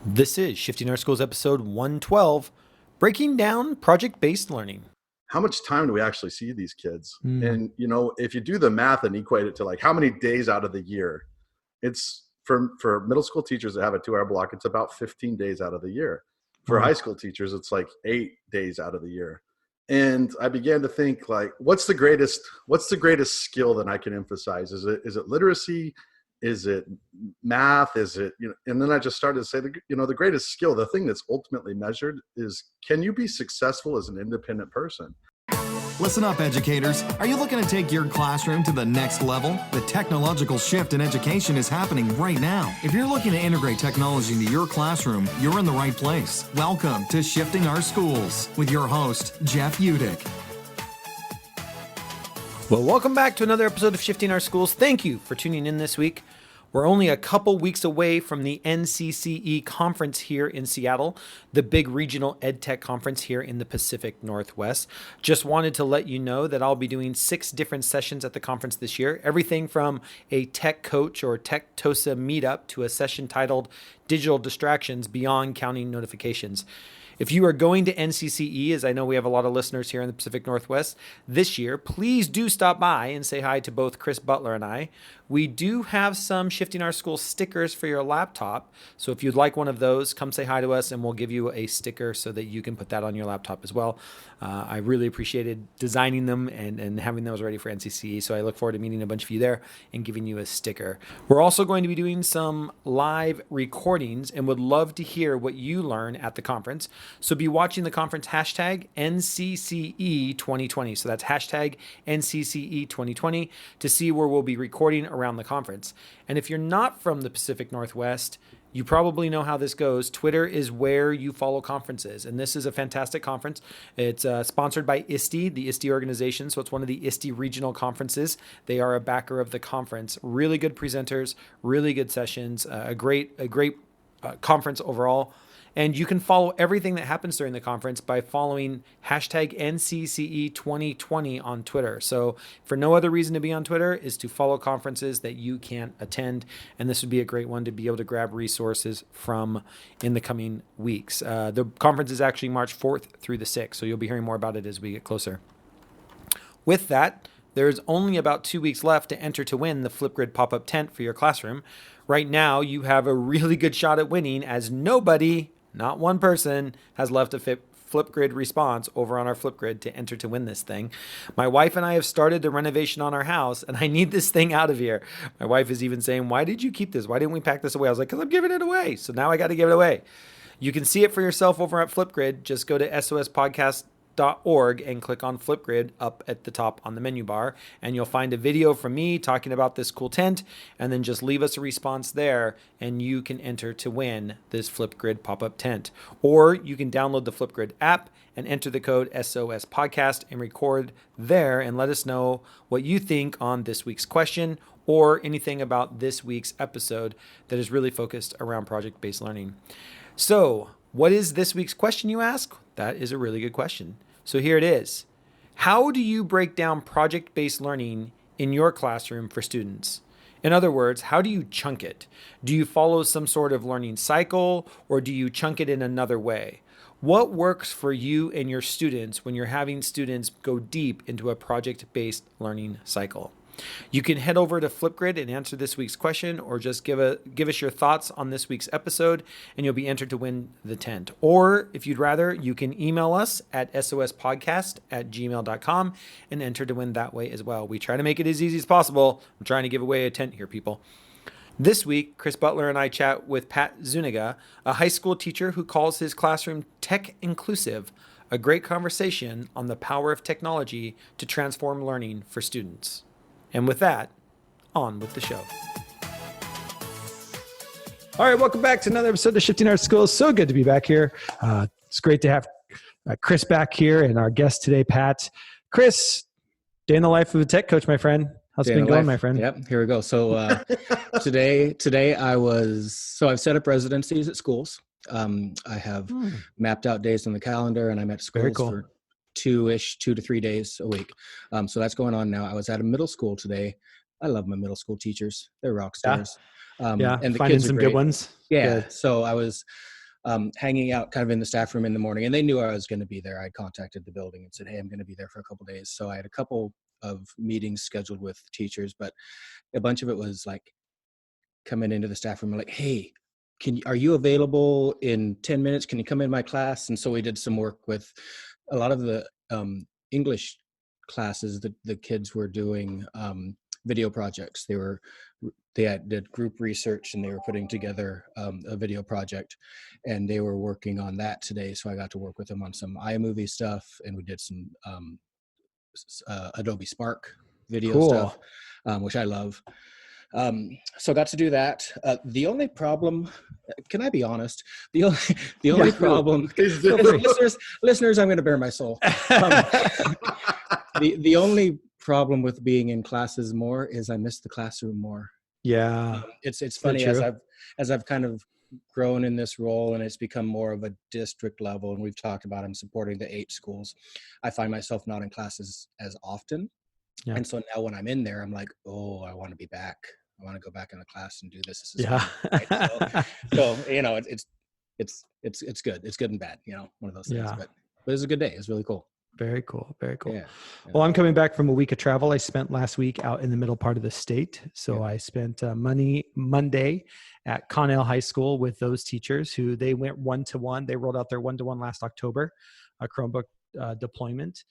This is Shifting Our Schools episode 112, breaking down project-based learning. How much time do we actually see these kids? And, if you do the math and equate it to like how many days out of the year, it's for middle school teachers that have a 2-hour block, it's about 15 days out of the year. For high school teachers, it's like 8 days out of the year. And I began to think like, what's the greatest skill that I can emphasize? Is it literacy? Is it math? Is it, and then I just started to say, the greatest skill, the thing that's ultimately measured is, can you be successful as an independent person? Listen up, educators. Are you looking to take your classroom to the next level? The technological shift in education is happening right now. If you're looking to integrate technology into your classroom, you're in the right place. Welcome to Shifting Our Schools with your host, Jeff Udick. Well, welcome back to another episode of Shifting Our Schools. Thank you for tuning in this week. We're only a couple weeks away from the NCCE conference here in Seattle, the big regional EdTech conference here in the Pacific Northwest. Just wanted to let you know that I'll be doing 6 different sessions at the conference this year, everything from a tech coach or tech TOSA meetup to a session titled Digital Distractions Beyond Counting Notifications. If you are going to NCCE, as I know we have a lot of listeners here in the Pacific Northwest this year, please do stop by and say hi to both Chris Butler and I. We do have some Shifting Our Schools stickers for your laptop. So if you'd like one of those, come say hi to us and we'll give you a sticker so that you can put that on your laptop as well. I really appreciated designing them and having those ready for NCCE. So I look forward to meeting a bunch of you there and giving you a sticker. We're also going to be doing some live recordings and would love to hear what you learn at the conference. So be watching the conference hashtag NCCE 2020. So that's hashtag NCCE 2020 to see where we'll be recording around the conference. And if you're not from the Pacific Northwest, you probably know how this goes. Twitter is where you follow conferences. And this is a fantastic conference. It's sponsored by ISTE, the ISTE organization. So it's one of the ISTE regional conferences. They are a backer of the conference. Really good presenters, really good sessions, a great conference overall. And you can follow everything that happens during the conference by following hashtag NCCE 2020 on Twitter. So for no other reason to be on Twitter is to follow conferences that you can't attend. And this would be a great one to be able to grab resources from in the coming weeks. The conference is actually March 4th through the 6th. So you'll be hearing more about it as we get closer. With that, there's only about 2 weeks left to enter to win the Flipgrid pop-up tent for your classroom. Right now, you have a really good shot at winning as nobody, not one person, has left a Flipgrid response over on our Flipgrid to enter to win this thing. My wife and I have started the renovation on our house, and I need this thing out of here. My wife is even saying, why did you keep this? Why didn't we pack this away? I was like, because I'm giving it away. So now I got to give it away. You can see it for yourself over at Flipgrid. Just go to sospodcast.org and click on Flipgrid up at the top on the menu bar, and you'll find a video from me talking about this cool tent, and then just leave us a response there and you can enter to win this Flipgrid pop-up tent. Or you can download the Flipgrid app and enter the code SOS podcast and record there and let us know what you think on this week's question or anything about this week's episode that is really focused around project-based learning. So what is this week's question, you ask? That is a really good question. So here it is. How do you break down project-based learning in your classroom for students? In other words, how do you chunk it? Do you follow some sort of learning cycle, or do you chunk it in another way? What works for you and your students when you're having students go deep into a project-based learning cycle? You can head over to Flipgrid and answer this week's question, or just give us your thoughts on this week's episode, and you'll be entered to win the tent. Or if you'd rather, you can email us at sospodcast@gmail.com and enter to win that way as well. We try to make it as easy as possible. I'm trying to give away a tent here, people. This week, Chris Butler and I chat with Pat Zuniga, a high school teacher who calls his classroom tech inclusive, a great conversation on the power of technology to transform learning for students. And with that, on with the show. All right, welcome back to another episode of Shifting Our Schools. So good to be back here. It's great to have Chris back here and our guest today, Pat. Chris, day in the life of a tech coach, my friend. How's it been going, my friend? Yep, here we go. So today I've set up residencies at schools. I have mapped out days on the calendar, and I'm at schools for 2 to 3 days a week. So that's going on now. I was at a middle school today. I love my middle school teachers. They're rock stars. And the finding kids are some great. good ones. Yeah. Good. So I was hanging out kind of in the staff room in the morning, and they knew I was going to be there. I contacted the building and said, hey, I'm going to be there for a couple of days. So I had a couple of meetings scheduled with teachers, but a bunch of it was like coming into the staff room, like, hey, are you available in 10 minutes? Can you come in my class? And so we did some work with a lot of the English classes. The kids were doing video projects. They did group research, and they were putting together a video project, and they were working on that today. So I got to work with them on some iMovie stuff, and we did some Adobe Spark video stuff, which I love. So I got to do that. The only problem, can I be honest? The only problem, listeners, I'm going to bare my soul. The only problem with being in classes more is I miss the classroom more. Yeah. It's funny as I've kind of grown in this role, and it's become more of a district level, and we've talked about I'm supporting the 8 schools. I find myself not in classes as often. Yeah. And so now when I'm in there, I'm like, oh, I want to be back. I want to go back in the class and do this. This is fun, right? So it's good. It's good and bad, one of those things. But it was a good day. It was really cool. Very cool. Very cool. Yeah. Well, I'm coming back from a week of travel. I spent last week out in the middle part of the state. So I spent Monday at Connell High School with those teachers who they went one-to-one. They rolled out their one-to-one last October, a Chromebook deployment.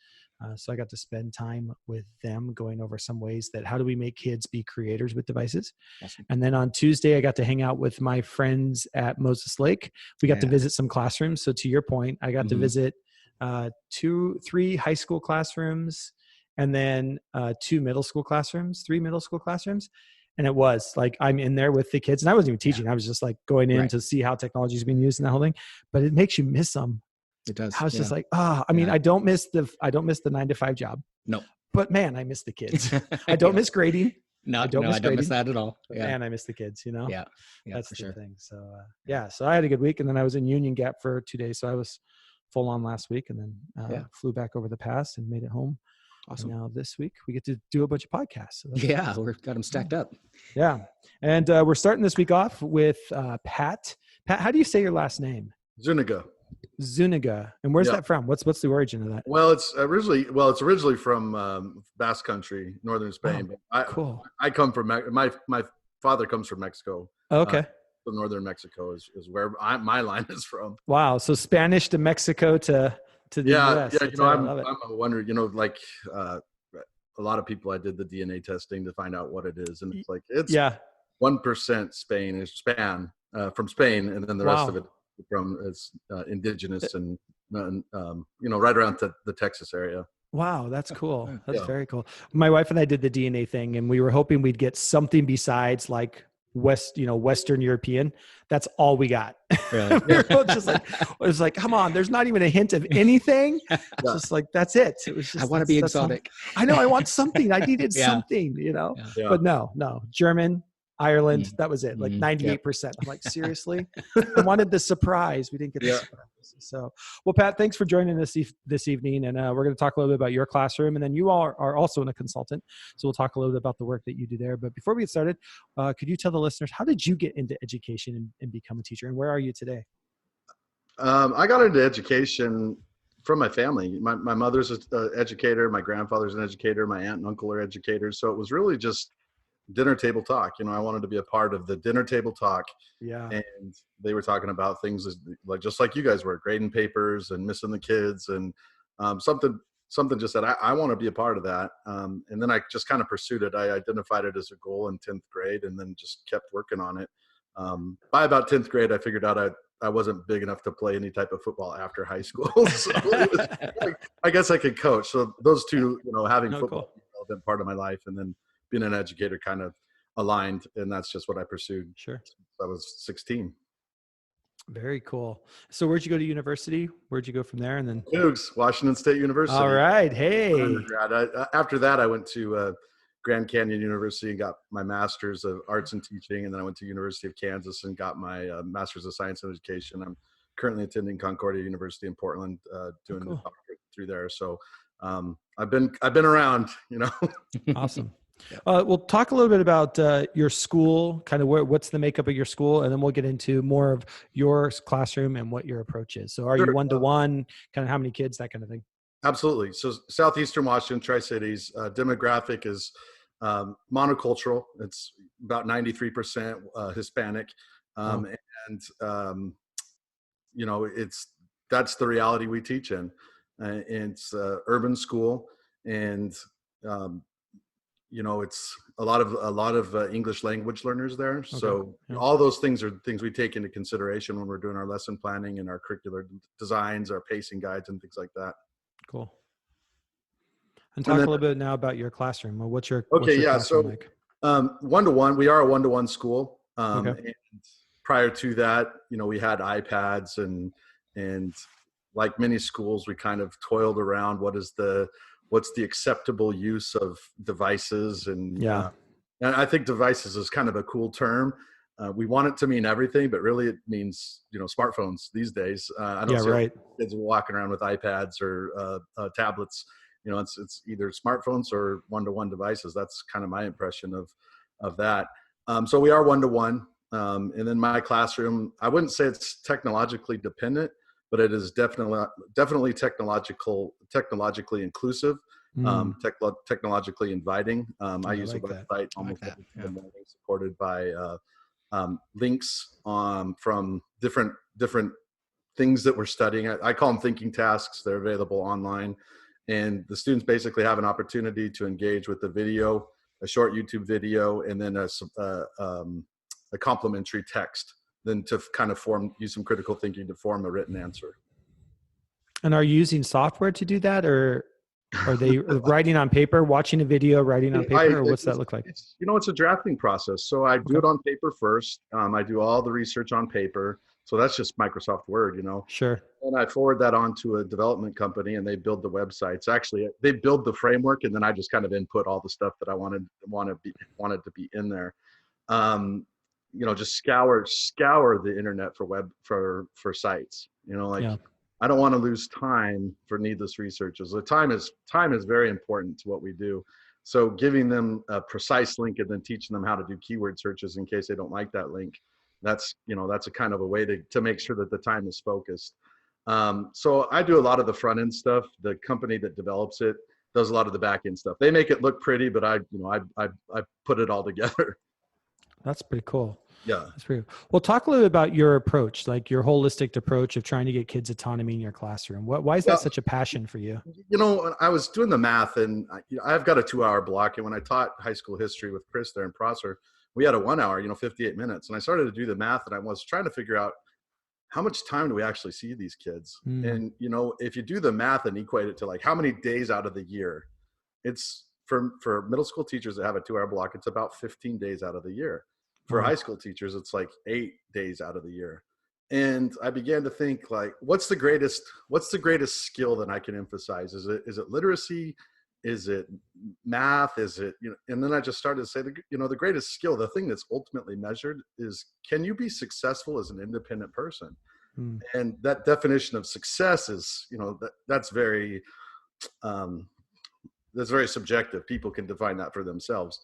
So I got to spend time with them going over some ways that how do we make kids be creators with devices. Awesome. And then on Tuesday, I got to hang out with my friends at Moses Lake. We got to visit some classrooms. So to your point, I got to visit 3 high school classrooms, and then 3 middle school classrooms. And it was like, I'm in there with the kids, and I wasn't even teaching. I was just like going in to see how technology is being used and that whole thing, but it makes you miss them. It does. I was just like, I mean, I don't miss the 9-to-5 job. No, but man, I miss the kids. I don't miss grading. I don't miss that at all. But man, I miss the kids, Yeah. That's the thing. So, so I had a good week, and then I was in Union Gap for 2 days. So I was full on last week, and then flew back over the pass and made it home. Awesome. And now this week we get to do a bunch of podcasts. So we've got them stacked up. Yeah. And we're starting this week off with Pat. Pat, how do you say your last name? Zuniga. And where's that from? What's the origin of that? Well, it's originally from Basque Country, northern Spain. But cool. I come from my father comes from Mexico. Okay. So northern Mexico is where my line is from. Wow. So Spanish to Mexico to the US. Yeah. I'm wondering, a lot of people, I did the DNA testing to find out what it is, and it's like it's 1% Span from Spain, and then the rest of it from is indigenous and right around the Texas area. Wow, that's cool. That's very cool. My wife and I did the DNA thing, and we were hoping we'd get something besides like Western European. That's all we got. Really? It was like, come on, there's not even a hint of anything. It's just like, that's it. It was just, I want to be exotic. I know. I want something. I needed something, but no, German, Ireland, that was it. Like 98%. I'm like, seriously? I wanted the surprise. We didn't get the surprise. So, well, Pat, thanks for joining us this evening. And we're going to talk a little bit about your classroom. And then you all are also a consultant. So we'll talk a little bit about the work that you do there. But before we get started, could you tell the listeners, how did you get into education and become a teacher? And where are you today? I got into education from my family. My mother's an educator. My grandfather's an educator. My aunt and uncle are educators. So it was really just dinner table talk. I wanted to be a part of the dinner table talk. Yeah. And they were talking about things just like you guys were, grading papers and missing the kids, and something just said, I want to be a part of that. And then I just kind of pursued it. I identified it as a goal in 10th grade, and then just kept working on it. By about 10th grade, I figured out I wasn't big enough to play any type of football after high school. So I guess I could coach. So those two, having football has been part of my life, and then being an educator kind of aligned, and that's just what I pursued. Sure. Since I was 16. Very cool. So where'd you go to university? Where'd you go from there? And then Hughes, Washington State University. All right. Hey. After that, I went to Grand Canyon University and got my master's of arts and teaching. And then I went to University of Kansas and got my master's of science and education. I'm currently attending Concordia University in Portland, doing the doctorate through there. So I've been around, Awesome. We'll talk a little bit about your school, kind of what's the makeup of your school, and then we'll get into more of your classroom and what your approach is. So are you Sure. one-to-one, kind of how many kids, that kind of thing? Absolutely. So Southeastern Washington, Tri-Cities, demographic is monocultural. It's about 93% Hispanic. Wow. And, that's the reality we teach in. It's urban school, and it's a lot of English language learners there. Okay. So all those things are things we take into consideration when we're doing our lesson planning and our curricular designs, our pacing guides, and things like that. Cool. And talk a little bit now about your classroom. Well, what's your classroom like? One-to-one. We are a one-to-one school. Okay. And prior to that, we had iPads and like many schools, we kind of toiled around what's the acceptable use of devices, and and I think devices is kind of a cool term. We want it to mean everything, but really it means smartphones these days. I don't see kids walking around with iPads or tablets. It's either smartphones or one-to-one devices. That's kind of my impression of that. So we are one-to-one, and then my classroom, I wouldn't say it's technologically dependent, but it is definitely technologically inclusive, technologically inviting. I use a website almost every morning, supported by links from different things that we're studying. I call them thinking tasks. They're available online, and the students basically have an opportunity to engage with the video, a short YouTube video, and then a complimentary text, then to kind of use some critical thinking to form a written answer. And are you using software to do that, or are they writing on paper, watching a video, writing on paper, or what's that look like? It's a drafting process. So I do it on paper first. I do all the research on paper. So that's just Microsoft Word, Sure. And I forward that on to a development company, and they build the websites. Actually, they build the framework, and then I just kind of input all the stuff that I wanted to be in there. Just scour the internet for sites. I don't want to lose time for needless researches. The time is very important to what we do. So giving them a precise link and then teaching them how to do keyword searches in case they don't like that link, that's a kind of a way to make sure that the time is focused. So I do a lot of the front end stuff. The company that develops it does a lot of the back end stuff. They make it look pretty, but I put it all together. That's pretty cool. Yeah. That's pretty cool. Well, talk a little bit about your approach, like your holistic approach of trying to get kids autonomy in your classroom. Why is that such a passion for you? I was doing the math, and I've got a 2-hour block. And when I taught high school history with Chris there in Prosser, we had a 1 hour, 58 minutes. And I started to do the math, and I was trying to figure out how much time do we actually see these kids? And, if you do the math and equate it to like how many days out of the year, it's for middle school teachers that have a 2-hour block, it's about 15 days out of the year. For high school teachers, it's like 8 days out of the year. And I began to think, like, what's the greatest skill that I can emphasize? Is it literacy? Is it math? Is it, and then I just started to say, the greatest skill, the thing that's ultimately measured is, can you be successful as an independent person? And that definition of success is, that's very subjective. People can define that for themselves.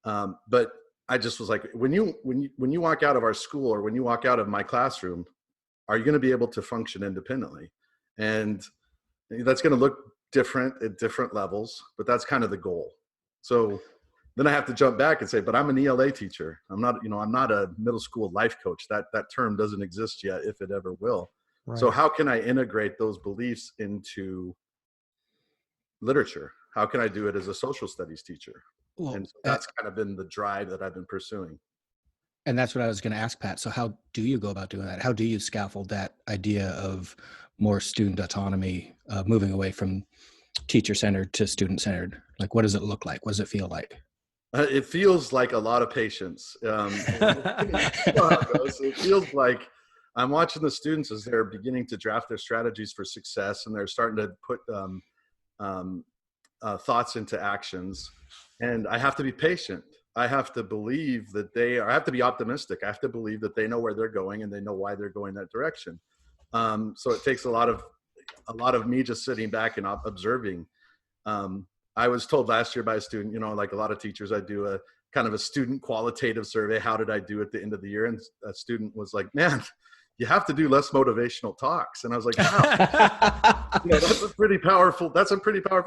But I just was like, when you walk out of our school, or when you walk out of my classroom, are you going to be able to function independently? And that's going to look different at different levels, but that's kind of the goal. So then I have to jump back and say, but I'm an ELA teacher. I'm not a middle school life coach. That term doesn't exist yet, if it ever will. Right. So how can I integrate those beliefs into literature? How can I do it as a social studies teacher? Well, and so that's kind of been the drive that I've been pursuing. And that's what I was going to ask, Pat. So how do you go about doing that? How do you scaffold that idea of more student autonomy, moving away from teacher-centered to student-centered? Like, what does it look like? What does it feel like? It feels like a lot of patience. It feels like I'm watching the students as they're beginning to draft their strategies for success, and they're starting to put thoughts into actions. And I have to be patient. I have to believe that I have to be optimistic. I have to believe that they know where they're going and they know why they're going that direction. So it takes a lot of me just sitting back and observing. I was told last year by a student, like a lot of teachers, I do a kind of a student qualitative survey. How did I do at the end of the year? And a student was like, man, you have to do less motivational talks. And I was like, wow, that's a pretty powerful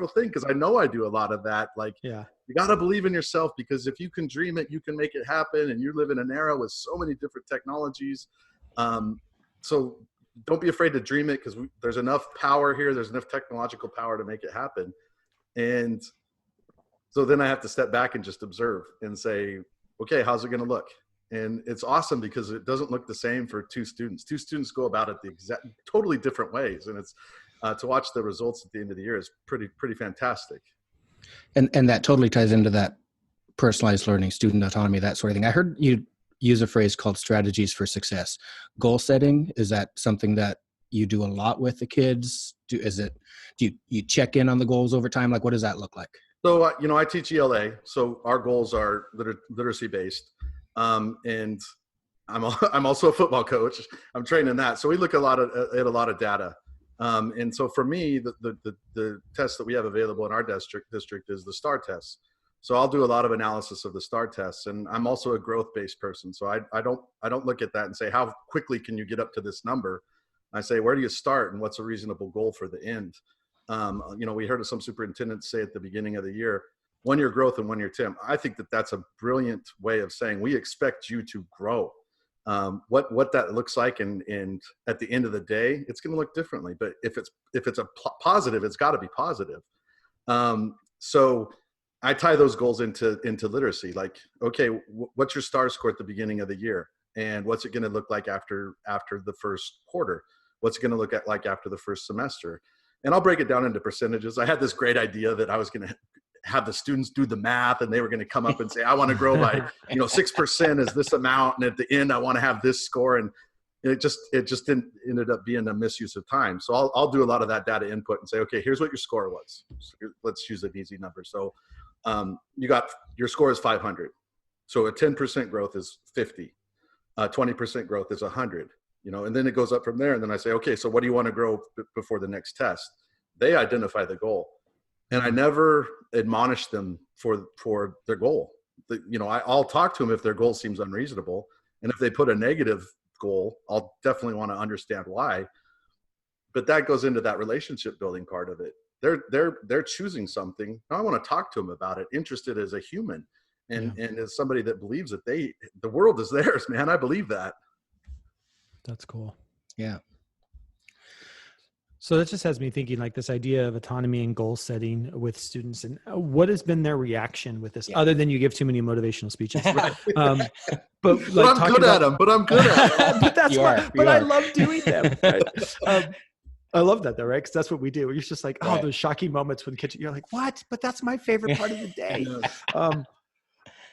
thing. Because I know I do a lot of that. Like, you got to believe in yourself, because if you can dream it, you can make it happen. And you live in an era with so many different technologies. So don't be afraid to dream it, because there's enough power here. There's enough technological power to make it happen. And so then I have to step back and just observe and say, okay, how's it going to look? And it's awesome because it doesn't look the same for two students. Two students go about it the exact totally different ways. And it's to watch the results at the end of the year is pretty fantastic. And that totally ties into that personalized learning, student autonomy, that sort of thing. I heard you use a phrase called strategies for success. Goal setting, is that something that you do a lot with the kids? Do you check in on the goals over time? Like, what does that look like? So, I teach ELA. So our goals are literacy based. And I'm also a football coach. I'm trained in that. So we look at a lot of data. And so for me, the test that we have available in our district is the STAR test. So I'll do a lot of analysis of the STAR tests, and I'm also a growth-based person. So I don't look at that and say, how quickly can you get up to this number? I say, where do you start and what's a reasonable goal for the end? We heard of some superintendents say at the beginning of the year, 1 year growth and 1 year temp. I think that's a brilliant way of saying we expect you to grow. What that looks like and at the end of the day, it's going to look differently. But if it's a positive, it's got to be positive. So I tie those goals into literacy. Like, okay, what's your STAR score at the beginning of the year, and what's it going to look like after the first quarter? What's it going to look like after the first semester? And I'll break it down into percentages. I had this great idea that I was going to have the students do the math, and they were going to come up and say, I want to grow by 6% is this amount, and at the end I want to have this score. And it just ended up being a misuse of time. So I'll do a lot of that data input and say, okay, here's what your score was. So let's use an easy number. So your score is 500. So a 10% growth is 50. 20% growth is 100. And then it goes up from there. And then I say, okay, so what do you want to grow before the next test? They identify the goal. And I never admonish them for their goal. I'll talk to them if their goal seems unreasonable. And if they put a negative goal, I'll definitely want to understand why. But that goes into that relationship building part of it. They're choosing something. I want to talk to them about it, interested as a human and as somebody that believes that the world is theirs, man. I believe that. That's cool. Yeah. So that just has me thinking, like, this idea of autonomy and goal setting with students, and what has been their reaction with this, other than you give too many motivational speeches. But I'm good at them. But that's I love doing them. Right? I love that though, right? Because that's what we do. It's just like, those shocking moments when you're like, what? But that's my favorite part of the day.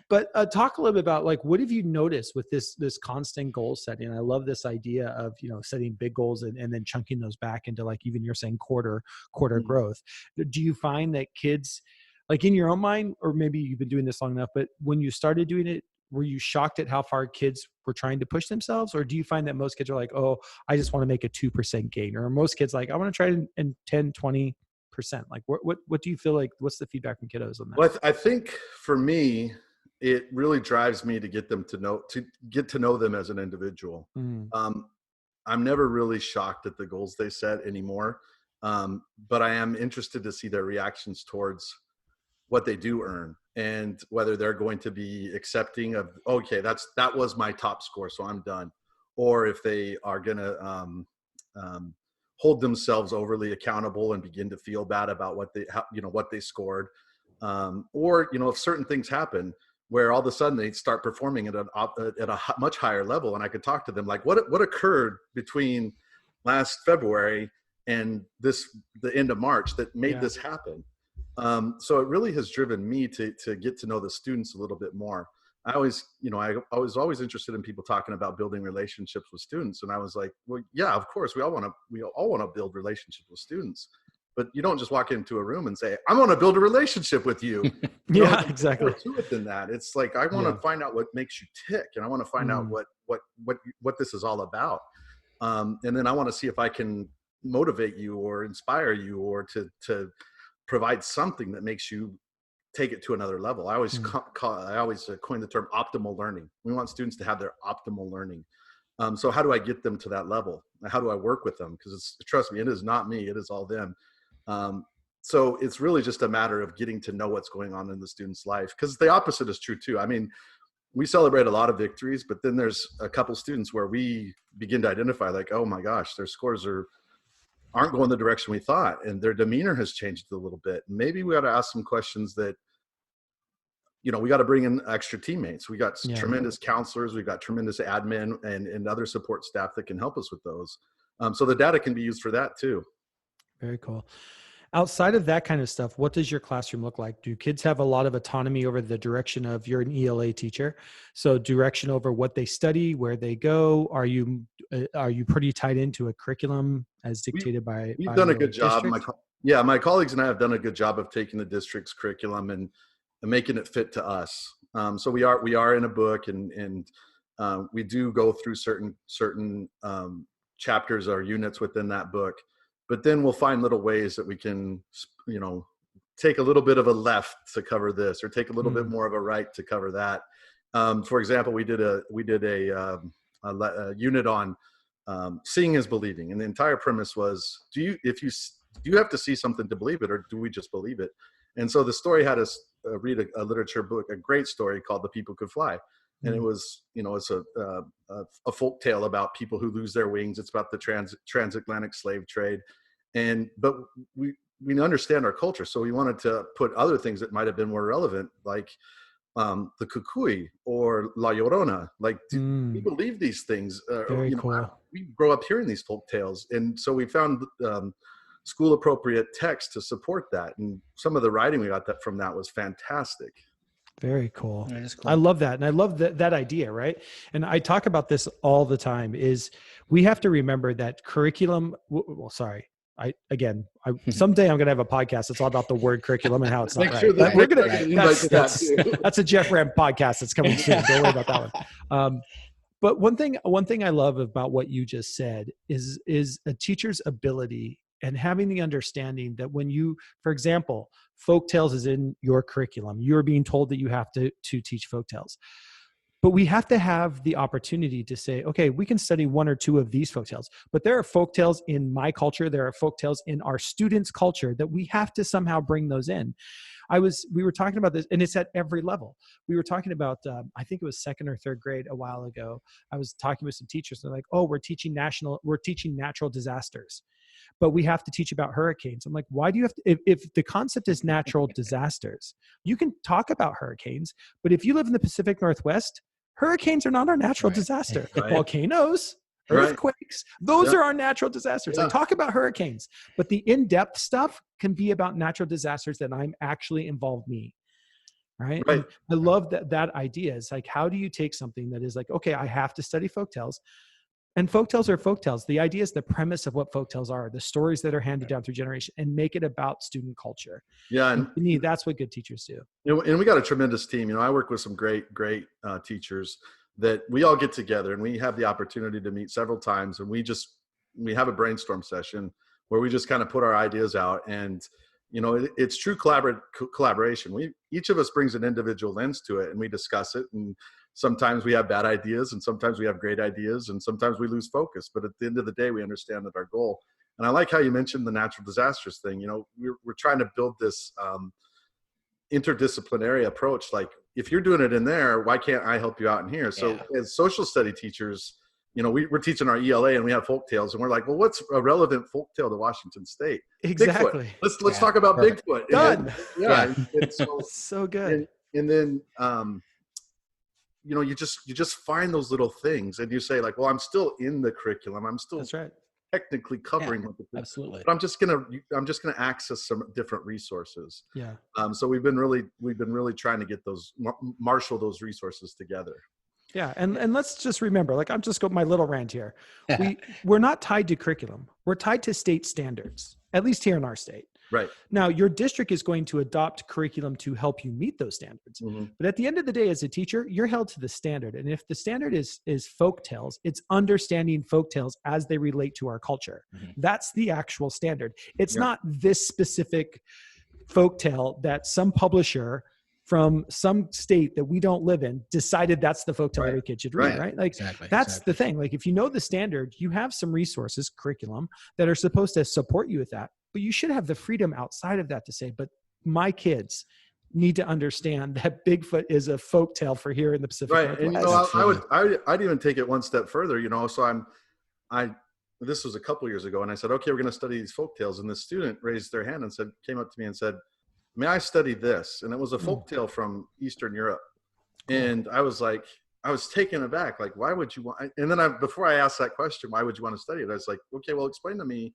But talk a little bit about, like, what have you noticed with this constant goal setting? I love this idea of, setting big goals and then chunking those back into, like, even you're saying quarter growth. Do you find that kids, like, in your own mind, or maybe you've been doing this long enough, but when you started doing it, were you shocked at how far kids were trying to push themselves? Or do you find that most kids are like, oh, I just want to make a 2% gain? Or most kids like, I want to try in 10, 20%. Like, what do you feel like? What's the feedback from kiddos on that? Well, I think for me, it really drives me to get to know them as an individual. I'm never really shocked at the goals they set anymore. But I am interested to see their reactions towards what they do earn, and whether they're going to be accepting of, okay, that was my top score, so I'm done. Or if they are going to hold themselves overly accountable and begin to feel bad about what they scored. Or, if certain things happen where all of a sudden they start performing at a much higher level, and I could talk to them like, what occurred between last February and the end of March that made this happen. So it really has driven me to get to know the students a little bit more. I was always interested in people talking about building relationships with students. And I was like, well, yeah, of course we all want to build relationships with students, but you don't just walk into a room and say, I want to build a relationship with you. Exactly. More to it than that. It's like, I want to find out what makes you tick, and I want to find out what this is all about. And then I want to see if I can motivate you or inspire you, or to provide something that makes you take it to another level. I always coin the term optimal learning. We want students to have their optimal learning. So how do I get them to that level? How do I work with them? Because trust me, it is not me, it is all them. So it's really just a matter of getting to know what's going on in the student's life, because the opposite is true too. I mean, we celebrate a lot of victories, but then there's a couple students where we begin to identify like, oh my gosh, their scores aren't going the direction we thought, and their demeanor has changed a little bit. Maybe we got to ask some questions that, we got to bring in extra teammates. We got tremendous counselors, we've got tremendous admin and other support staff that can help us with those. So the data can be used for that too. Very cool. Outside of that kind of stuff, what does your classroom look like? Do kids have a lot of autonomy over the direction of, you're an ELA teacher, so direction over what they study, where they go? Are you pretty tied into a curriculum as dictated by? We've done a good job. My colleagues and I have done a good job of taking the district's curriculum and making it fit to us. So we are in a book, and we do go through certain chapters or units within that book. But then we'll find little ways that we can, take a little bit of a left to cover this, or take a little bit more of a right to cover that. For example, we did a unit on seeing is believing, and the entire premise was: do you have to see something to believe it, or do we just believe it? And so the story had us read a literature book, a great story called "The People Could Fly." And it was, it's a folk tale about people who lose their wings. It's about the transatlantic slave trade. But we understand our culture. So we wanted to put other things that might've been more relevant, like the Kukui or La Llorona. Like, do we believe these things? Very cool. We grow up hearing these folk tales. And so we found school appropriate text to support that. And some of the writing we got from that was fantastic. Very cool. That is cool. I love that. And I love that idea, right? And I talk about this all the time, is we have to remember that curriculum, someday I'm going to have a podcast that's all about the word curriculum and how it's not right. That's a Jeff Ram podcast that's coming soon. Don't worry about that one. But one thing I love about what you just said is a teacher's ability and having the understanding that when you, for example, folktales is in your curriculum, you're being told that you have to teach folktales. But we have to have the opportunity to say, okay, we can study one or two of these folktales, but there are folktales in my culture, there are folktales in our students' culture that we have to somehow bring those in. We were talking about this, and it's at every level. We were talking about, I think it was 2nd or 3rd grade a while ago. I was talking with some teachers, and they're like, oh, we're teaching natural disasters, but we have to teach about hurricanes. I'm like, why do you have to, if the concept is natural disasters, you can talk about hurricanes, but if you live in the Pacific Northwest, hurricanes are not our natural disaster. Right. Volcanoes, earthquakes, those are our natural disasters. I talk about hurricanes, but the in-depth stuff can be about natural disasters that I'm actually involved me. Right. I love that idea. It's like, how do you take something that is like, okay, I have to study folktales, and folktales are folktales. The idea is the premise of what folktales are, the stories that are handed down through generation, and make it about student culture. Yeah. And to me, that's what good teachers do. And we got a tremendous team. I work with some great teachers that we all get together, and we have the opportunity to meet several times. And we have a brainstorm session where we just kind of put our ideas out, and it's true collaboration. Each of us brings an individual lens to it, and we discuss it. And sometimes we have bad ideas, and sometimes we have great ideas, and sometimes we lose focus. But at the end of the day, we understand that our goal. And I like how you mentioned the natural disasters thing. We're trying to build this interdisciplinary approach. Like, if you're doing it in there, why can't I help you out in here? So as social study teachers, we're teaching our ELA, and we have folk tales, and we're like, well, what's a relevant folk tale to Washington State? Exactly. Bigfoot. Let's talk about Bigfoot. Done. It's so good. And then, you just find those little things, and you say like, well, I'm still in the curriculum. I'm still technically covering what the curriculum. Absolutely. But I'm just gonna access some different resources. Yeah. So we've been really trying to get those, marshal those resources together. Yeah. And let's just remember, like, I'm just going my little rant here. We're not tied to curriculum. We're tied to state standards, at least here in our state. Right. Now, your district is going to adopt curriculum to help you meet those standards. Mm-hmm. But at the end of the day, as a teacher, you're held to the standard. And if the standard is folktales, it's understanding folktales as they relate to our culture. Mm-hmm. That's the actual standard. It's not this specific folktale that some publisher from some state that we don't live in decided that's the folktale every kid should read, right? Like that's the thing. Like if you know the standard, you have some resources, curriculum that are supposed to support you with that, but you should have the freedom outside of that to say, but my kids need to understand that Bigfoot is a folktale for here in the Pacific Northwest. And I'd even take it one step further, so this was a couple years ago, and I said, okay, we're going to study these folktales. And the student raised their hand and came up to me and said, may I study this? And it was a folktale from Eastern Europe. And I was taken aback. Like, why would you want, and then before I asked that question, why would you want to study it? I was like, okay, well, explain to me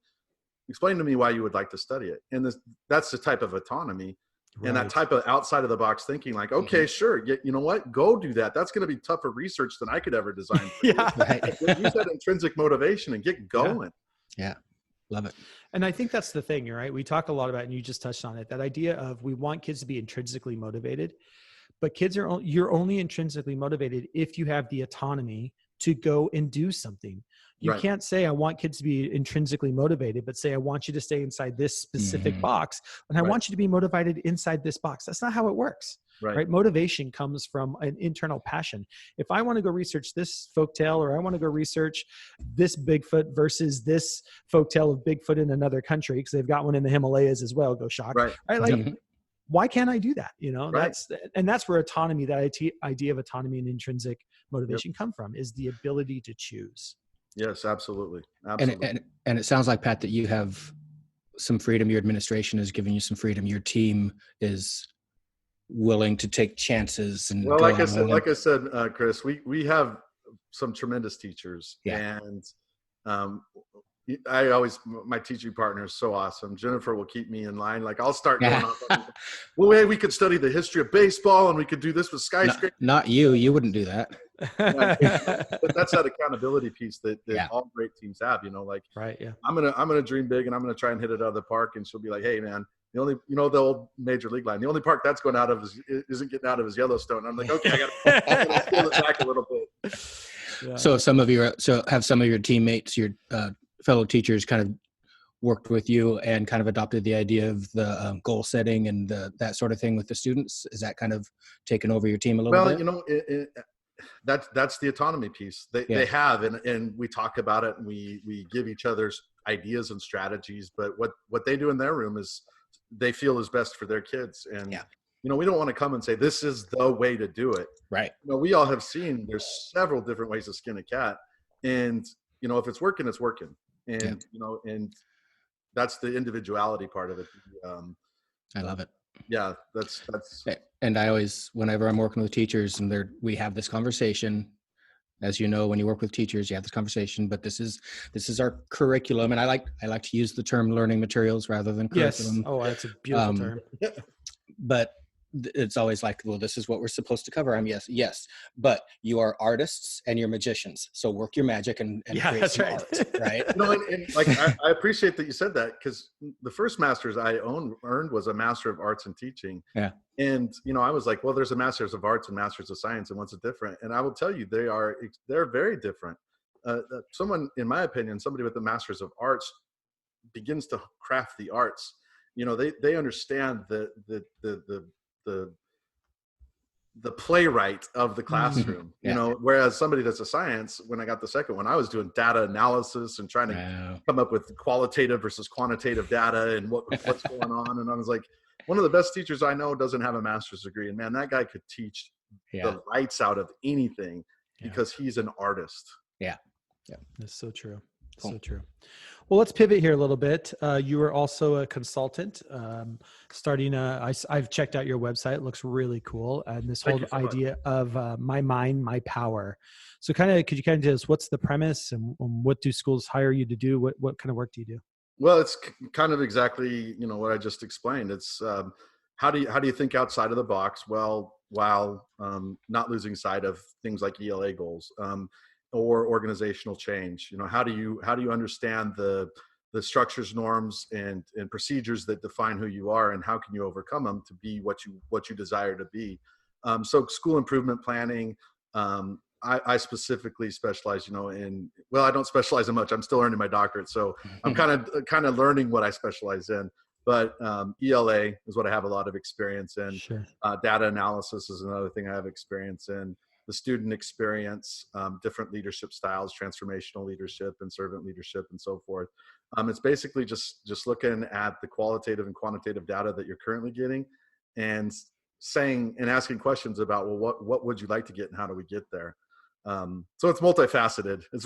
why you would like to study it. And that's the type of autonomy and that type of outside of the box thinking, like, okay, sure. You know what? Go do that. That's going to be tougher research than I could ever design. Use that intrinsic motivation and get going. Yeah. Love it. And I think that's the thing, right? We talk a lot about, and you just touched on it, that idea of we want kids to be intrinsically motivated, but you're only intrinsically motivated if you have the autonomy to go and do something. You can't say, I want kids to be intrinsically motivated, but say, I want you to stay inside this specific box. And I want you to be motivated inside this box. That's not how it works. Right? Motivation comes from an internal passion. If I want to go research this folktale, or I want to go research this Bigfoot versus this folktale of Bigfoot in another country, because they've got one in the Himalayas as well, go shock. Right? Like, why can't I do that? That's where autonomy, that idea of autonomy and intrinsic motivation come from, is the ability to choose. Yes, absolutely. And it sounds like, Pat, that you have some freedom. Your administration is giving you some freedom. Your team is willing to take chances. And like I said, Chris, we have some tremendous teachers, and my teaching partner is so awesome. Jennifer will keep me in line. Like, I'll start going off. Well, we could study the history of baseball, and we could do this with skyscrapers. Not you. You wouldn't do that. But that's that accountability piece that all great teams have. I'm gonna dream big, and I'm gonna try and hit it out of the park. And she'll be like, "Hey, man, the only the old major league line. The only park that's going out of isn't getting out of is Yellowstone." I'm like, okay, I gotta pull it back a little bit. Yeah. So have some of your teammates, your fellow teachers, kind of worked with you and kind of adopted the idea of the goal setting and that sort of thing with the students? Is that kind of taken over your team a little bit? Well, that's the autonomy piece. They have, and we talk about it, and we give each other's ideas and strategies. But what they do in their room is they feel is best for their kids. And we don't want to come and say this is the way to do it. Right. We all have seen there's several different ways to skin a cat, and if it's working, it's working. And and that's the individuality part of it. I love it. Yeah, that's. And I always, whenever I'm working with teachers, and we have this conversation. As you know, when you work with teachers, you have this conversation. But this is our curriculum, and I like to use the term learning materials rather than curriculum. Yes. Oh, that's a beautiful term. But it's always like, well, this is what we're supposed to cover. Yes, but you are artists and you're magicians, so work your magic and create some art, right? I appreciate that you said that, because the first master's I earned was a Master of Arts in Teaching. Yeah. And I was like, well, there's a Master's of Arts and Masters of Science, and what's it different? And I will tell you, they're very different. Someone, in my opinion, somebody with a Master's of Arts begins to craft the arts. They understand the playwright of the classroom, whereas somebody that's a science, when I got the second one, I was doing data analysis and trying to come up with qualitative versus quantitative data and what's going on. And I was like, one of the best teachers I know doesn't have a master's degree, and man, that guy could teach the lights out of anything because he's an artist. Yeah. That's so true. Cool. So true. Well, let's pivot here a little bit. You are also a consultant, starting I've checked out your website. It looks really cool. And this whole idea of my mind, my power. So could you tell us what's the premise, and what do schools hire you to do? What kind of work do you do? Well, it's kind of exactly, what I just explained. It's how do you think outside of the box? Well, while not losing sight of things like ELA goals, or organizational change. How do you understand the structures, norms, and procedures that define who you are, and how can you overcome them to be what you desire to be? So school improvement planning. I specifically specialize, I don't specialize in much. I'm still earning my doctorate, so I'm kind of learning what I specialize in. But ELA is what I have a lot of experience in. Sure. Data analysis is another thing I have experience in. The student experience, different leadership styles, transformational leadership and servant leadership and so forth. It's basically just looking at the qualitative and quantitative data that you're currently getting and saying and asking questions about, well, what would you like to get and how do we get there? So it's multifaceted. It's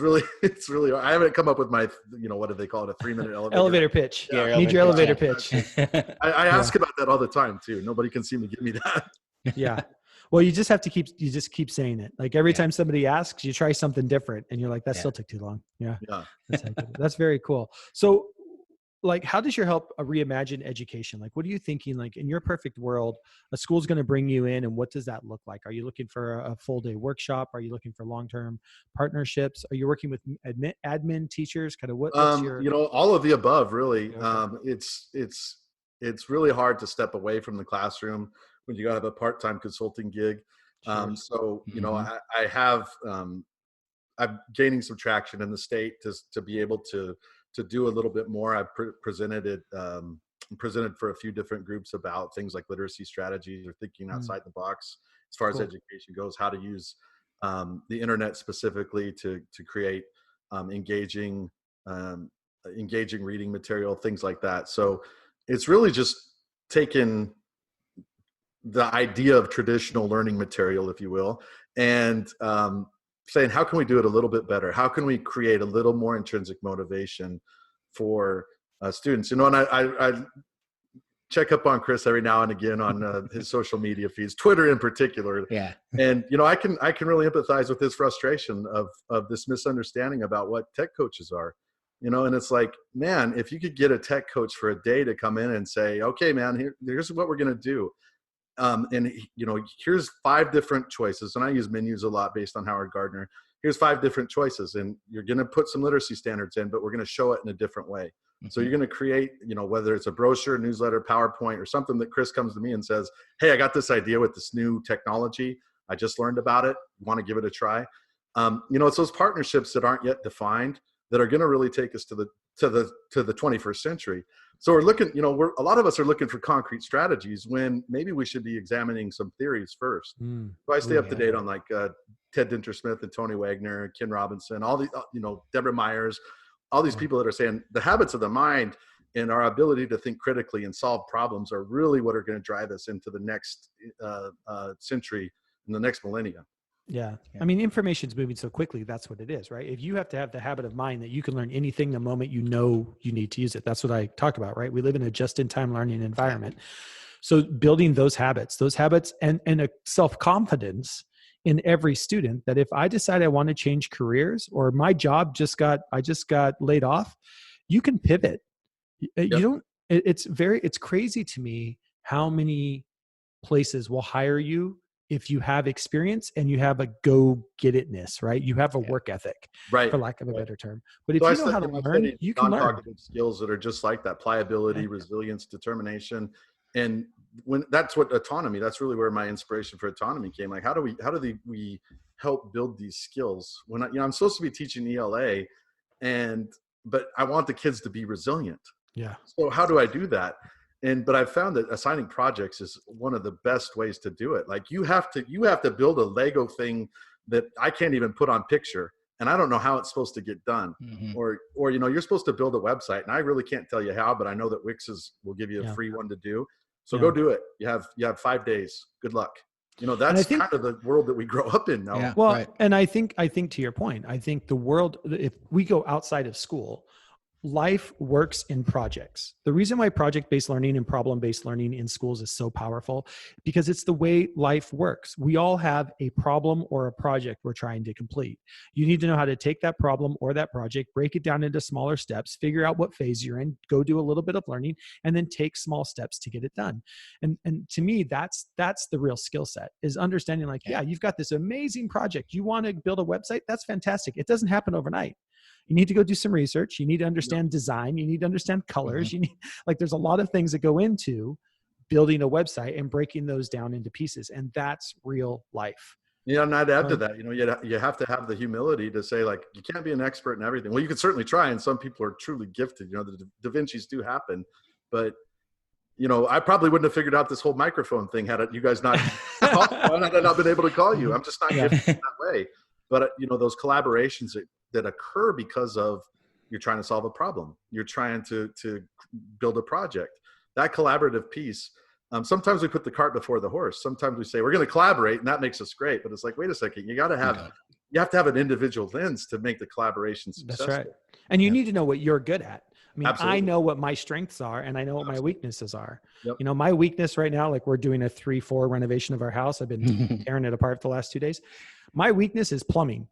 really, I haven't come up with my, what do they call it? A 3-minute elevator pitch. Yeah. Need your elevator pitch. I ask about that all the time too. Nobody can seem to give me that. Yeah. Well, you just have to keep saying it. Like every time somebody asks, you try something different and you're like, that still took too long. Yeah. That's very cool. So like, how does your help reimagine education? Like, what are you thinking? Like in your perfect world, a school's going to bring you in and what does that look like? Are you looking for a full day workshop? Are you looking for long-term partnerships? Are you working with admin teachers? Kind of what's your, all of the above really. Okay. It's really hard to step away from the classroom when you have a part-time consulting gig. So, I have, I'm gaining some traction in the state to be able to do a little bit more. I've presented for a few different groups about things like literacy strategies or thinking outside the box as far as education goes, how to use the internet specifically to create engaging reading material, things like that. So it's really just taken the idea of traditional learning material, if you will, and saying, how can we do it a little bit better? How can we create a little more intrinsic motivation for students? And I check up on Chris every now and again on his social media feeds, Twitter in particular. Yeah. And, I can really empathize with his frustration of this misunderstanding about what tech coaches are. And it's like, man, if you could get a tech coach for a day to come in and say, okay, man, here's what we're going to do. And here's 5 different choices. And I use menus a lot based on Howard Gardner. Here's 5 different choices. And you're going to put some literacy standards in, but we're going to show it in a different way. Mm-hmm. So you're going to create, whether it's a brochure, newsletter, PowerPoint, or something that Chris comes to me and says, hey, I got this idea with this new technology. I just learned about it. Want to give it a try? It's those partnerships that aren't yet defined that are going to really take us to the 21st century. So we're looking, a lot of us are looking for concrete strategies when maybe we should be examining some theories first. So I stay up to date on like Ted Dintersmith and Tony Wagner, Ken Robinson, all the, Deborah Myers, all these people that are saying the habits of the mind and our ability to think critically and solve problems are really what are going to drive us into the next century and the next millennia. Yeah. I mean, information's moving so quickly. That's what it is, right? If you have to have the habit of mind that you can learn anything the moment you know you need to use it. That's what I talk about, right? We live in a just-in-time learning environment. So building those habits and a self-confidence in every student that if I decide I want to change careers or my job I just got laid off, you can pivot. You don't, it's crazy to me how many places will hire you if you have experience and you have a go-get-itness, right? You have a work ethic, right, for lack of a better term. But if you know how to learn, you can learn. Non-cognitive skills that are just like that: pliability, resilience, determination, and that's what autonomy. That's really where my inspiration for autonomy came. Like, how do we help build these skills? When I'm supposed to be teaching ELA, but I want the kids to be resilient. Yeah. So how do I do that? But I've found that assigning projects is one of the best ways to do it. Like you have to build a Lego thing that I can't even put on picture, and I don't know how it's supposed to get done. Mm-hmm. Or you're supposed to build a website, and I really can't tell you how, but I know that Wix will give you a free one to do. So go do it. You have 5 days. Good luck. That's kind of the world that we grow up in now. Yeah, well, right. And I think to your point, I think the world, if we go outside of school, life works in projects. The reason why project-based learning and problem-based learning in schools is so powerful, because it's the way life works. We all have a problem or a project we're trying to complete. You need to know how to take that problem or that project, break it down into smaller steps, figure out what phase you're in, go do a little bit of learning, and then take small steps to get it done. And to me, that's the real skill set, is understanding like, you've got this amazing project. You want to build a website? That's fantastic. It doesn't happen overnight. You need to go do some research. You need to understand design. You need to understand colors. You need, there's a lot of things that go into building a website and breaking those down into pieces. And that's real life. Yeah. And I'd add to that, you have to have the humility to say, like, you can't be an expert in everything. Well, you can certainly try. And some people are truly gifted, the Da Vinci's do happen, but I probably wouldn't have figured out this whole microphone thing had you guys not, had I not been able to call you. I'm just not gifted that way. But, those collaborations that occur because of you're trying to solve a problem. You're trying to build a project. That collaborative piece, sometimes we put the cart before the horse. Sometimes we say, we're going to collaborate, and that makes us great. But it's like, wait a second, you have to have an individual lens to make the collaboration successful. That's right. And you need to know what you're good at. I mean, Absolutely. I know what my strengths are, and I know what my weaknesses are. Yep. My weakness right now, like we're doing a 3-4 renovation of our house. I've been tearing it apart the last 2 days. My weakness is plumbing.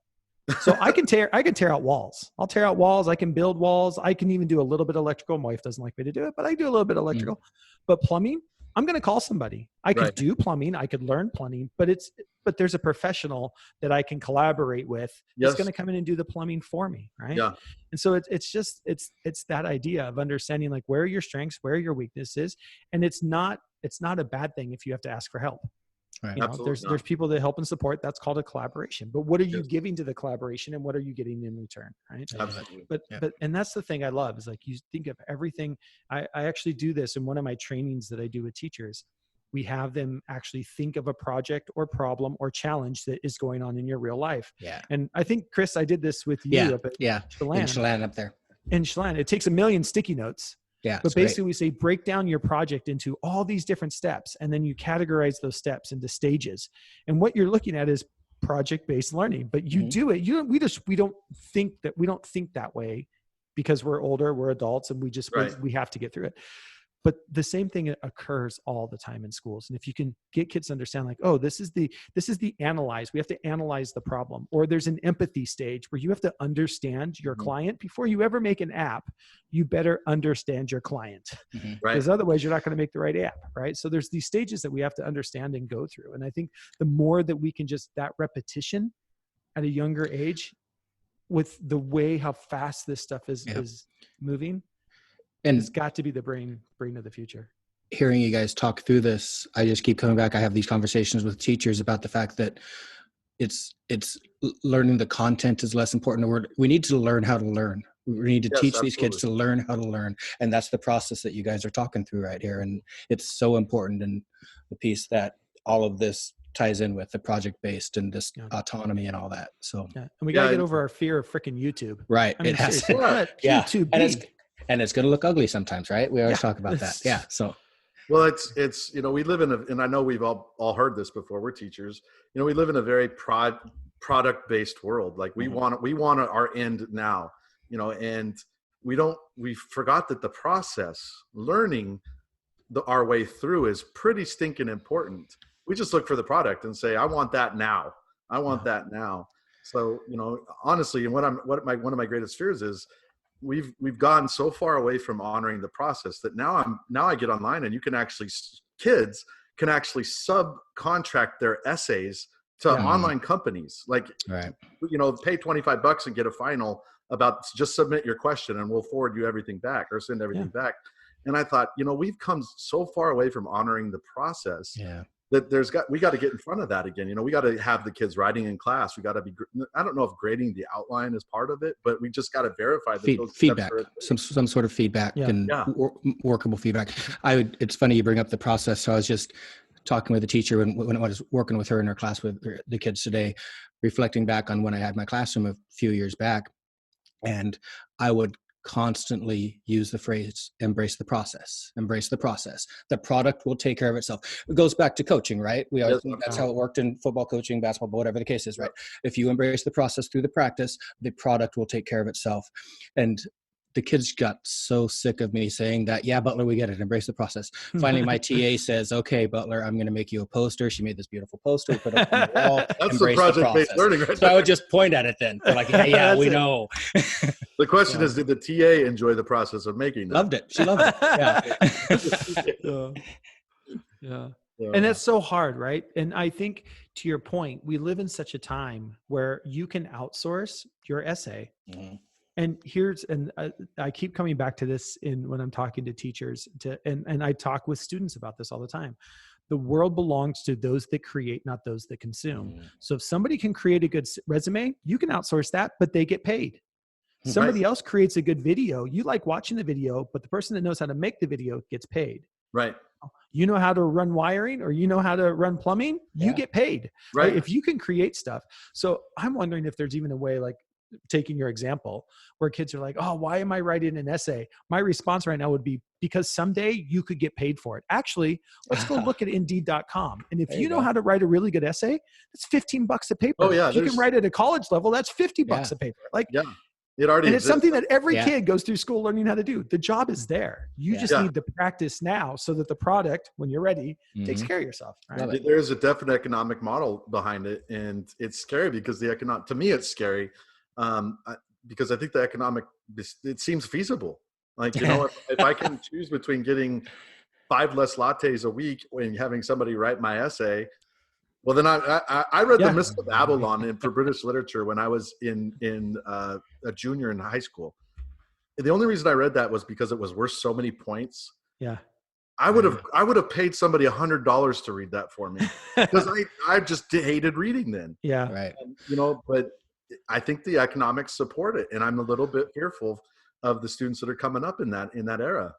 So I can tear out walls. I'll tear out walls. I can build walls. I can even do a little bit of electrical. My wife doesn't like me to do it, but I do a little bit of electrical. But plumbing, I'm going to call somebody. I could do plumbing. I could learn plumbing, but there's a professional that I can collaborate with that's going to come in and do the plumbing for me. Right. Yeah. And so it's that idea of understanding like where are your strengths, where are your weaknesses. And it's not a bad thing if you have to ask for help. Right. There's people that help and support. That's called a collaboration. But what are you giving to the collaboration, and what are you getting in return? Right. Absolutely. But and that's the thing I love is like you think of everything. I actually do this in one of my trainings that I do with teachers. We have them actually think of a project or problem or challenge that is going on in your real life. Yeah. And I think, Chris, I did this with you up at Chelan. In Chelan up there. In Chelan, it takes 1 million sticky notes. Yeah. But basically we say, break down your project into all these different steps. And then you categorize those steps into stages. And what you're looking at is project-based learning, but you do it. We don't think that way because we're older, we're adults, and we have to get through it. But the same thing occurs all the time in schools. And if you can get kids to understand like, oh, this is the analyze, we have to analyze the problem. Or there's an empathy stage where you have to understand your client before you ever make an app. You better understand your client because otherwise you're not going to make the right app. Right. So there's these stages that we have to understand and go through. And I think the more that we can that repetition at a younger age with the way how fast this stuff is moving, and it's got to be the brain of the future. Hearing you guys talk through this, I just keep coming back. I have these conversations with teachers about the fact that it's learning the content is less important. We need to learn how to learn. We need to teach these kids to learn how to learn. And that's the process that you guys are talking through right here. And it's so important. And the piece that all of this ties in with the project-based and this autonomy and all that. So, and we got to get over our fear of freaking YouTube. Right. I mean, it has to. YouTube. And it's going to look ugly sometimes, right? We always talk about that. Yeah. So, well, it's we live in and I know we've all heard this before. We're teachers. We live in a very product-based world. Like we want our end now. And we forgot that the process, learning our way through, is pretty stinking important. We just look for the product and say, I want that now. I want that now. So honestly, and one of my greatest fears is, we've gone so far away from honoring the process that now I get online and kids can actually subcontract their essays to online companies. Like, pay $25 and get a final about just submit your question and we'll forward you everything back or send everything back. And I thought, we've come so far away from honoring the process that we got to get in front of that again. We got to have the kids writing in class. We got to be, I don't know if grading the outline is part of it, but we just got to verify that those feedback, some sort of feedback and workable feedback. It's funny you bring up the process. So I was just talking with a teacher when I was working with her in her class with the kids today, reflecting back on when I had my classroom a few years back. And I would constantly use the phrase, embrace the process. The product will take care of itself. It goes back to coaching, right? That's how it worked in football coaching, basketball, whatever the case is, right? If you embrace the process through the practice, the product will take care of itself. And the kids got so sick of me saying that, yeah, Butler, we get it. Embrace the process. Finally, my TA says, okay, Butler, I'm going to make you a poster. She made this beautiful poster. We put it up on the wall. That's the project-based learning, right? So I would just point at it then. They're like, yeah, we know. The question is, did the TA enjoy the process of making that? Loved it. She loved it. Yeah. And that's so hard, right? And I think, to your point, we live in such a time where you can outsource your essay. And I keep coming back to this when I'm talking to teachers and I talk with students about this all the time. The world belongs to those that create, not those that consume. So if somebody can create a good resume, you can outsource that, but they get paid. Somebody else creates a good video. You like watching the video, but the person that knows how to make the video gets paid. Right. You know how to run wiring or you know how to run plumbing, you get paid. Right. If you can create stuff. So I'm wondering if there's even a way, like taking your example, where kids are like, oh, why am I writing an essay? My response right now would be, because someday you could get paid for it. Actually, let's go look at Indeed.com. And if you know how to write a really good essay, that's $15 a paper. Oh, yeah. If you can write at a college level, that's $50 a paper. Like, it already and exists. It's something that every kid goes through school learning how to do. The job is there. You just need to practice now so that the product, when you're ready, takes care of yourself. Right? There's a definite economic model behind it. And it's scary because to me, it's scary because I think the it seems feasible. Like, if I can choose between getting 5 less lattes a week and having somebody write my essay, well, then I read The Mist of Babylon for British literature when I was in a junior in high school. The only reason I read that was because it was worth so many points. Yeah, I would have paid somebody $100 to read that for me because I just hated reading then. Yeah, right. And, but I think the economics support it, and I'm a little bit fearful of the students that are coming up in that era.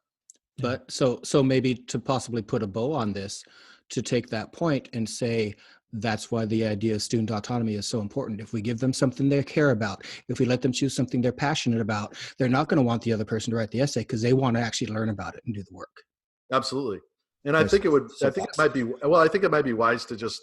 But so maybe to possibly put a bow on this, to take that point and say, that's why the idea of student autonomy is so important. If we give them something they care about, if we let them choose something they're passionate about, they're not going to want the other person to write the essay because they want to actually learn about it and do the work. Absolutely. And I think it might be wise to just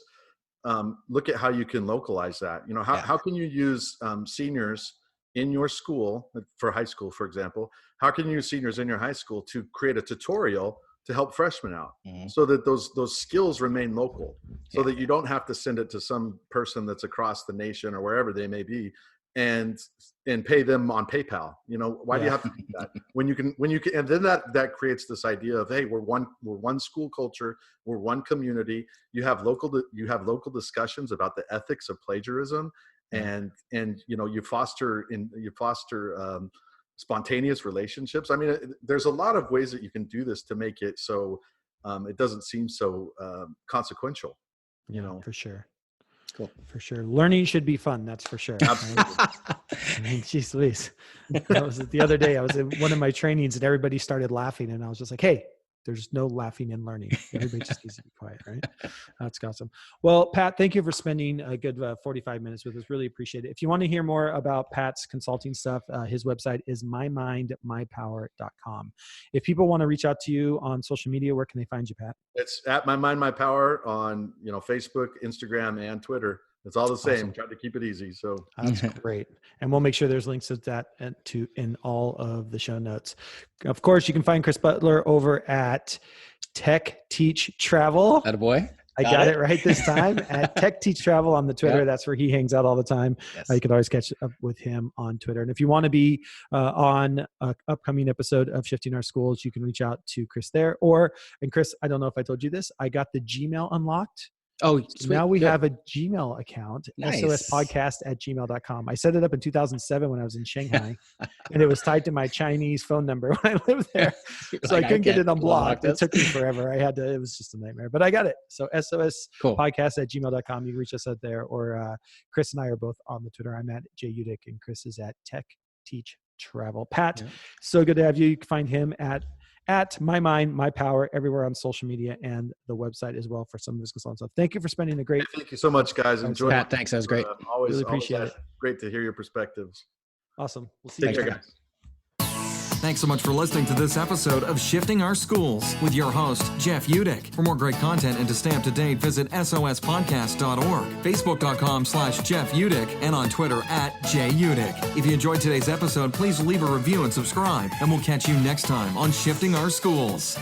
look at how you can localize that. How can you use seniors in your school, for high school, for example? How can you use seniors in your high school to create a tutorial to help freshmen out, so that those skills remain local, so that you don't have to send it to some person that's across the nation or wherever they may be, and pay them on PayPal. Why do you have to do that when you can? And then that creates this idea of, hey, we're one school culture, we're one community. You have local discussions about the ethics of plagiarism, and you foster spontaneous relationships. I mean, there's a lot of ways that you can do this to make it so it doesn't seem so consequential. For sure. Cool. For sure. Learning should be fun. That's for sure. Absolutely. I mean, geez Louise. That was the other day. I was in one of my trainings and everybody started laughing, and I was just like, hey, there's no laughing and learning. Everybody just needs to be quiet, right? That's awesome. Well, Pat, thank you for spending a good 45 minutes with us. Really appreciate it. If you want to hear more about Pat's consulting stuff, his website is mymindmypower.com. If people want to reach out to you on social media, where can they find you, Pat? It's at My Mind, My Power on Facebook, Instagram, and Twitter. It's all the same. Awesome. Try to keep it easy. So that's great. And we'll make sure there's links to that in all of the show notes. Of course, you can find Chris Butler over at Tech Teach Travel. Attaboy. I got it right this time. At Tech Teach Travel on the Twitter. Yep. That's where he hangs out all the time. Yes. You can always catch up with him on Twitter. And if you want to be on an upcoming episode of Shifting Our Schools, you can reach out to Chris there. And Chris, I don't know if I told you this, I got the Gmail unlocked. Oh, sweet. Now we have a Gmail account, Nice. sospodcast@gmail.com. I set it up in 2007 when I was in Shanghai, and it was tied to my Chinese phone number when I lived there. So I couldn't get it unblocked. It took me forever. It was just a nightmare, but I got it. So sospodcast@gmail.com. You can reach us out there, or Chris and I are both on the Twitter. I'm at JUdick, and Chris is at Tech Teach Travel. Pat, so good to have you. You can find him at My Mind, My Power, everywhere on social media and the website as well for some of his consulting stuff. Thank you for spending a great. Thank you so much, guys. Enjoy. Pat, thanks. That was great. Always really appreciate it. Great to hear your perspectives. Awesome. We'll see you Take care, next time. guys. Thanks so much for listening to this episode of Shifting Our Schools with your host, Jeff Udick. For more great content and to stay up to date, visit sospodcast.org, facebook.com/Jeff Udick, and on Twitter @JUdick. If you enjoyed today's episode, please leave a review and subscribe, and we'll catch you next time on Shifting Our Schools.